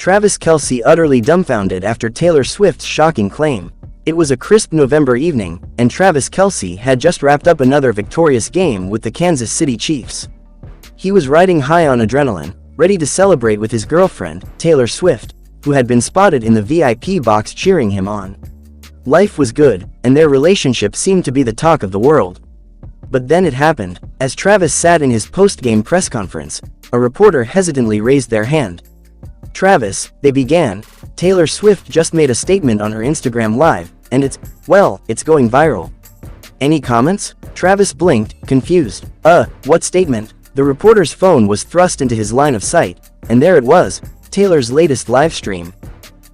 Travis Kelce utterly dumbfounded after Taylor Swift's shocking claim. It was a crisp November evening, and Travis Kelce had just wrapped up another victorious game with the Kansas City Chiefs. He was riding high on adrenaline, ready to celebrate with his girlfriend, Taylor Swift, who had been spotted in the VIP box cheering him on. Life was good, and their relationship seemed to be the talk of the world. But then it happened. As Travis sat in his post-game press conference, a reporter hesitantly raised their hand. "Travis," they began, "Taylor Swift just made a statement on her Instagram Live, and it's going viral." "Any comments?" Travis blinked, confused. What statement?" The reporter's phone was thrust into his line of sight, and there it was, Taylor's latest live stream.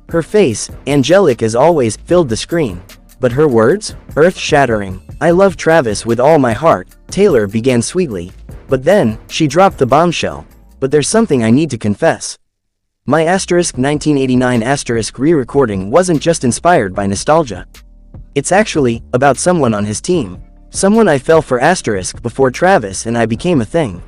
Her face, angelic as always, filled the screen. But her words? Earth-shattering. "I love Travis with all my heart," Taylor began sweetly. But then, she dropped the bombshell. "But there's something I need to confess. My *1989 re-recording wasn't just inspired by nostalgia. It's actually about someone on his team. Someone I fell for before Travis and I became a thing."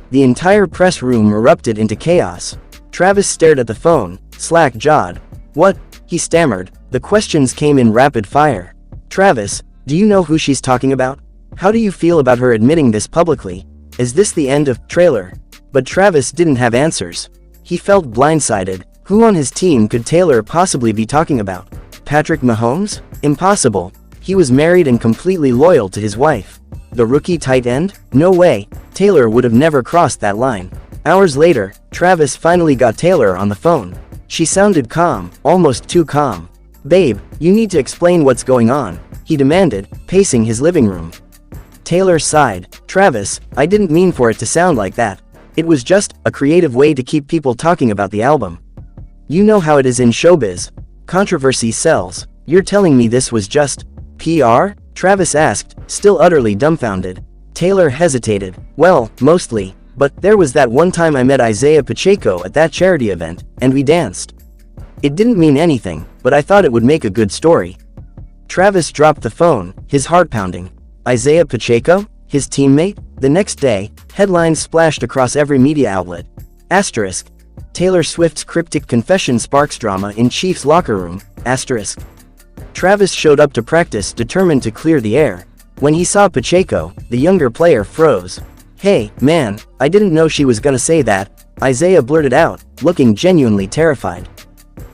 The entire press room erupted into chaos. Travis stared at the phone, slack-jawed. "What?" he stammered. The questions came in rapid fire. "Travis, do you know who she's talking about? How do you feel about her admitting this publicly? Is this the end of trailer?" But Travis didn't have answers. He felt blindsided. Who on his team could Taylor possibly be talking about? Patrick Mahomes? Impossible. He was married and completely loyal to his wife. The rookie tight end? No way. Taylor would have never crossed that line. Hours later, Travis finally got Taylor on the phone. She sounded calm, almost too calm. "Babe, you need to explain what's going on," he demanded, pacing his living room. Taylor sighed. "Travis, I didn't mean for it to sound like that. It was just a creative way to keep people talking about the album. You know how it is in showbiz. Controversy sells. You're telling me this was just PR?" Travis asked, still utterly dumbfounded. Taylor hesitated. "Well, mostly. But there was that one time I met Isaiah Pacheco at that charity event, and we danced. It didn't mean anything, but I thought it would make a good story." Travis dropped the phone, his heart pounding. Isaiah Pacheco? His teammate? The next day, headlines splashed across every media outlet. Taylor Swift's cryptic confession sparks drama in Chiefs locker room. Travis showed up to practice determined to clear the air. When he saw Pacheco, the younger player froze. "Hey, man, I didn't know she was gonna say that," Isaiah blurted out, looking genuinely terrified.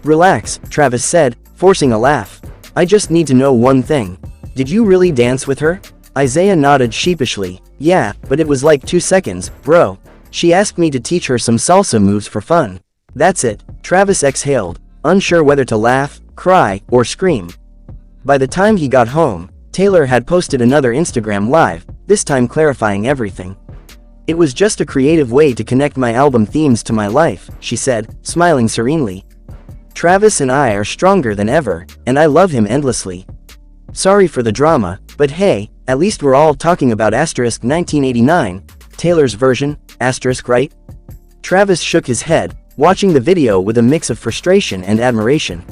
"Relax," Travis said, forcing a laugh. "I just need to know one thing. Did you really dance with her?" Isaiah nodded sheepishly. "Yeah, but it was like 2 seconds, bro. She asked me to teach her some salsa moves for fun. That's it." Travis exhaled, unsure whether to laugh, cry, or scream. By the time he got home, Taylor had posted another Instagram Live, this time clarifying everything. "It was just a creative way to connect my album themes to my life," she said, smiling serenely. "Travis and I are stronger than ever, and I love him endlessly. Sorry for the drama, but hey, at least we're all talking about *1989, Taylor's version, right?" Travis shook his head, watching the video with a mix of frustration and admiration.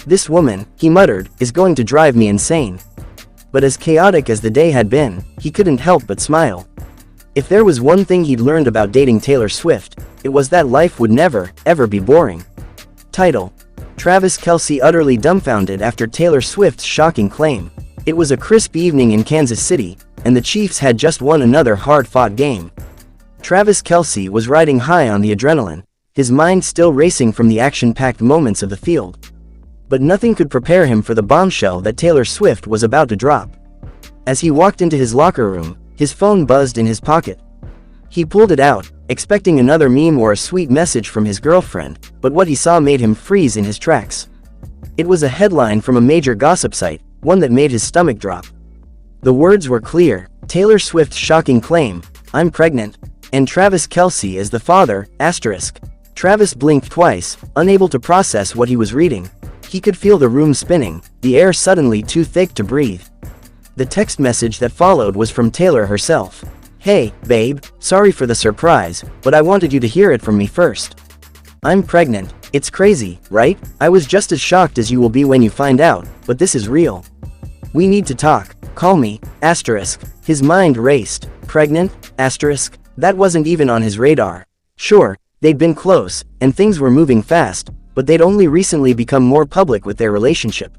"This woman," he muttered, "is going to drive me insane." But as chaotic as the day had been, he couldn't help but smile. If there was one thing he'd learned about dating Taylor Swift, it was that life would never, ever be boring. Title: Travis Kelce utterly dumbfounded after Taylor Swift's shocking claim. It was a crisp evening in Kansas City, and the Chiefs had just won another hard-fought game. Travis Kelce was riding high on the adrenaline, his mind still racing from the action-packed moments of the field. But nothing could prepare him for the bombshell that Taylor Swift was about to drop. As he walked into his locker room, his phone buzzed in his pocket. He pulled it out, expecting another meme or a sweet message from his girlfriend, but what he saw made him freeze in his tracks. It was a headline from a major gossip site, one that made his stomach drop. The words were clear: Taylor Swift's shocking claim, "I'm pregnant, and Travis Kelce is the father, *." Travis blinked twice, unable to process what he was reading. He could feel the room spinning, the air suddenly too thick to breathe. The text message that followed was from Taylor herself. "Hey, babe, sorry for the surprise, but I wanted you to hear it from me first. I'm pregnant. It's crazy, right? I was just as shocked as you will be when you find out, but this is real. We need to talk. Call me, *." His mind raced. Pregnant, *? That wasn't even on his radar. Sure, They'd been close, and things were moving fast, but they'd only recently become more public with their relationship.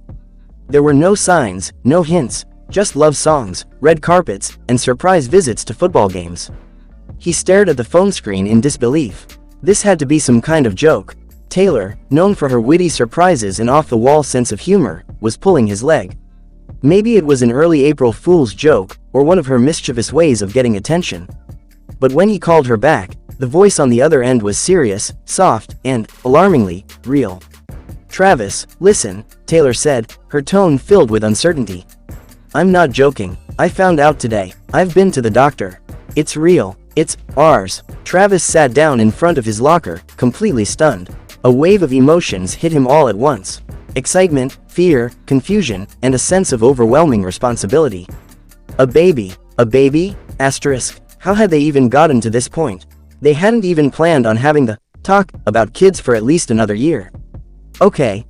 There were no signs, no hints, just love songs, red carpets, and surprise visits to football games. He stared at the phone screen in disbelief. This had to be some kind of joke. Taylor, known for her witty surprises and off-the-wall sense of humor, was pulling his leg. Maybe it was an early April Fool's joke, or one of her mischievous ways of getting attention. But when he called her back, the voice on the other end was serious, soft, and, alarmingly, real. "Travis, listen," Taylor said, her tone filled with uncertainty. "I'm not joking. I found out today. I've been to the doctor. It's real. It's ours." Travis sat down in front of his locker, completely stunned. A wave of emotions hit him all at once. Excitement, fear, confusion, and a sense of overwhelming responsibility. A baby? A baby? Asterisk. How had they even gotten to this point? They hadn't even planned on having the talk about kids for at least another year. Okay,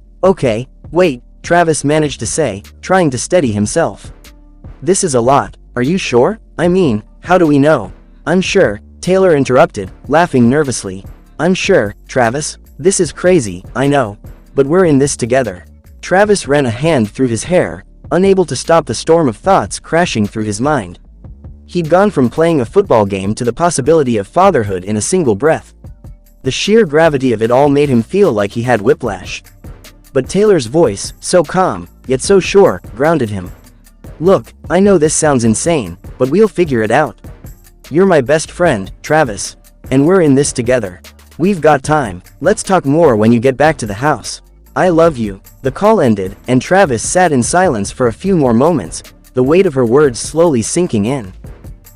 wait, Travis managed to say, trying to steady himself. "This is a lot. Are you sure? I mean, how do we know?" "I'm sure," Taylor interrupted, laughing nervously. "I'm sure, Travis. This is crazy, I know. But we're in this together." Travis ran a hand through his hair, unable to stop the storm of thoughts crashing through his mind. He'd gone from playing a football game to the possibility of fatherhood in a single breath. The sheer gravity of it all made him feel like he had whiplash. But Taylor's voice, so calm, yet so sure, grounded him. "Look, I know this sounds insane, but we'll figure it out. You're my best friend, Travis. And we're in this together. We've got time. Let's talk more when you get back to the house. I love you." The call ended, and Travis sat in silence for a few more moments, the weight of her words slowly sinking in.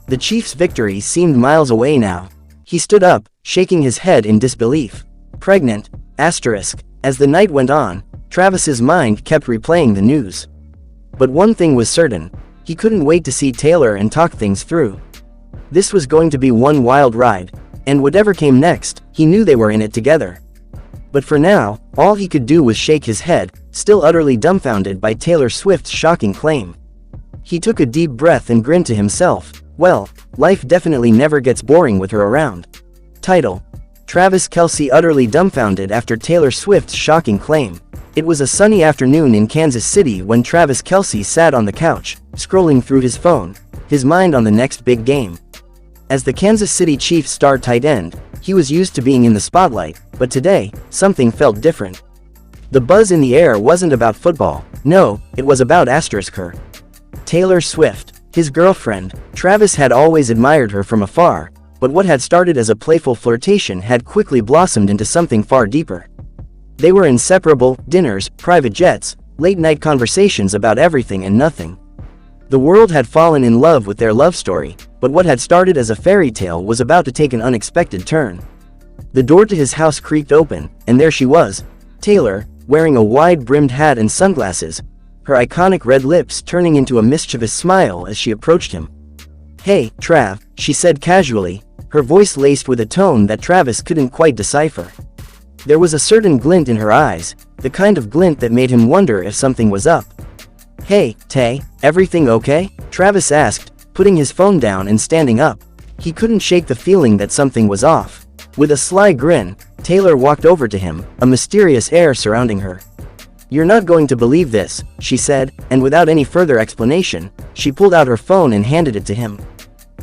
The Chiefs' victory seemed miles away now. He stood up, shaking his head in disbelief. Pregnant? Asterisk. As the night went on, Travis's mind kept replaying the news. But one thing was certain. He couldn't wait to see Taylor and talk things through. This was going to be one wild ride, and whatever came next, he knew they were in it together. But for now, all he could do was shake his head, still utterly dumbfounded by Taylor Swift's shocking claim. He took a deep breath and grinned to himself. Well, life definitely never gets boring with her around. Title: Travis Kelce utterly dumbfounded after Taylor Swift's shocking claim. It was a sunny afternoon in Kansas City when Travis Kelce sat on the couch, scrolling through his phone, his mind on the next big game. As the Kansas City Chiefs star tight end, he was used to being in the spotlight, but today, something felt different. The buzz in the air wasn't about football. No, it was about her. Taylor Swift, his girlfriend. Travis had always admired her from afar, but what had started as a playful flirtation had quickly blossomed into something far deeper. They were inseparable: dinners, private jets, late-night conversations about everything and nothing. The world had fallen in love with their love story, but what had started as a fairy tale was about to take an unexpected turn. The door to his house creaked open, and there she was, Taylor, wearing a wide-brimmed hat and sunglasses, her iconic red lips turning into a mischievous smile as she approached him. "Hey, Trav," she said casually, her voice laced with a tone that Travis couldn't quite decipher. There was a certain glint in her eyes, the kind of glint that made him wonder if something was up. "Hey, Tay, everything okay?" Travis asked, putting his phone down and standing up. He couldn't shake the feeling that something was off. With a sly grin, Taylor walked over to him, a mysterious air surrounding her. "You're not going to believe this," she said, and without any further explanation, she pulled out her phone and handed it to him.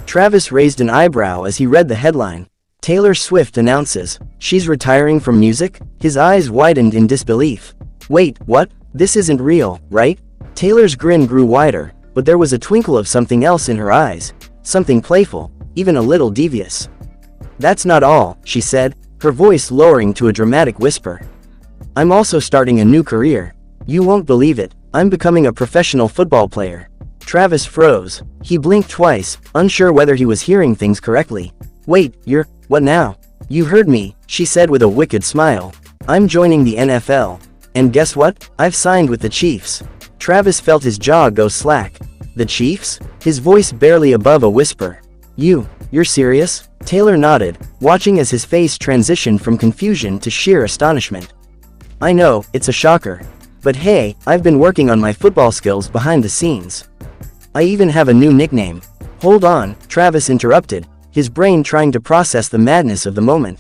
Travis raised an eyebrow as he read the headline. Taylor Swift announces she's retiring from music? His eyes widened in disbelief. "Wait, what? This isn't real, right?" Taylor's grin grew wider, but there was a twinkle of something else in her eyes, something playful, even a little devious. "That's not all," she said, her voice lowering to a dramatic whisper. "I'm also starting a new career. You won't believe it, I'm becoming a professional football player." Travis froze. He blinked twice, unsure whether he was hearing things correctly. "Wait, what now?" "You heard me," she said with a wicked smile. "I'm joining the NFL. And guess what? I've signed with the Chiefs." Travis felt his jaw go slack. "The Chiefs?" His voice barely above a whisper. You're serious?" Taylor nodded, watching as his face transitioned from confusion to sheer astonishment. "I know, it's a shocker. But hey, I've been working on my football skills behind the scenes. I even have a new nickname." "Hold on," Travis interrupted, his brain trying to process the madness of the moment.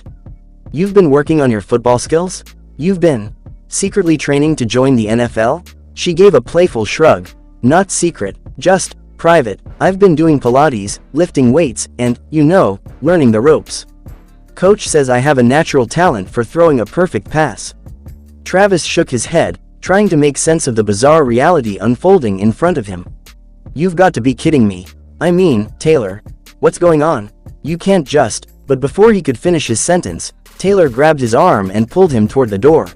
You've been working on your football skills? You've been secretly training to join the NFL? She gave a playful shrug. Not secret, just private. I've been doing Pilates, lifting weights, and, learning the ropes. Coach says I have a natural talent for throwing a perfect pass. Travis shook his head, trying to make sense of the bizarre reality unfolding in front of him. You've got to be kidding me. I mean, Taylor. What's going on? You can't just. But before he could finish his sentence, Taylor grabbed his arm and pulled him toward the door.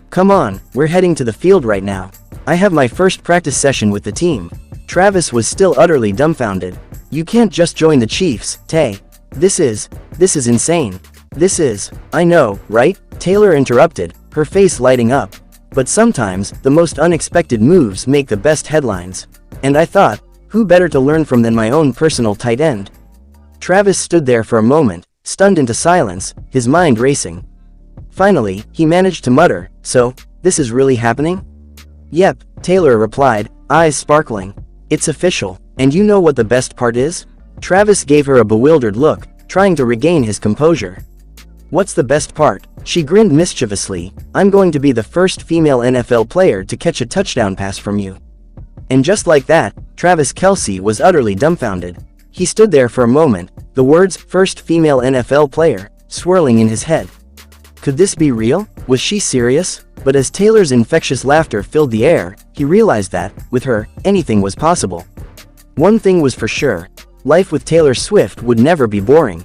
Come on, we're heading to the field right now. I have my first practice session with the team. Travis was still utterly dumbfounded. You can't just join the Chiefs, Tay. This is insane. I know, right? Taylor interrupted, her face lighting up. But sometimes, the most unexpected moves make the best headlines. And I thought, who better to learn from than my own personal tight end? Travis stood there for a moment, stunned into silence, his mind racing. Finally, he managed to mutter, so, this is really happening? Yep, Taylor replied, eyes sparkling. It's official, and you know what the best part is? Travis gave her a bewildered look, trying to regain his composure. What's the best part? She grinned mischievously. I'm going to be the first female NFL player to catch a touchdown pass from you. And just like that, Travis Kelce was utterly dumbfounded. He stood there for a moment, the words, first female NFL player, swirling in his head. Could this be real? Was she serious? But as Taylor's infectious laughter filled the air, he realized that, with her, anything was possible. One thing was for sure. Life with Taylor Swift would never be boring.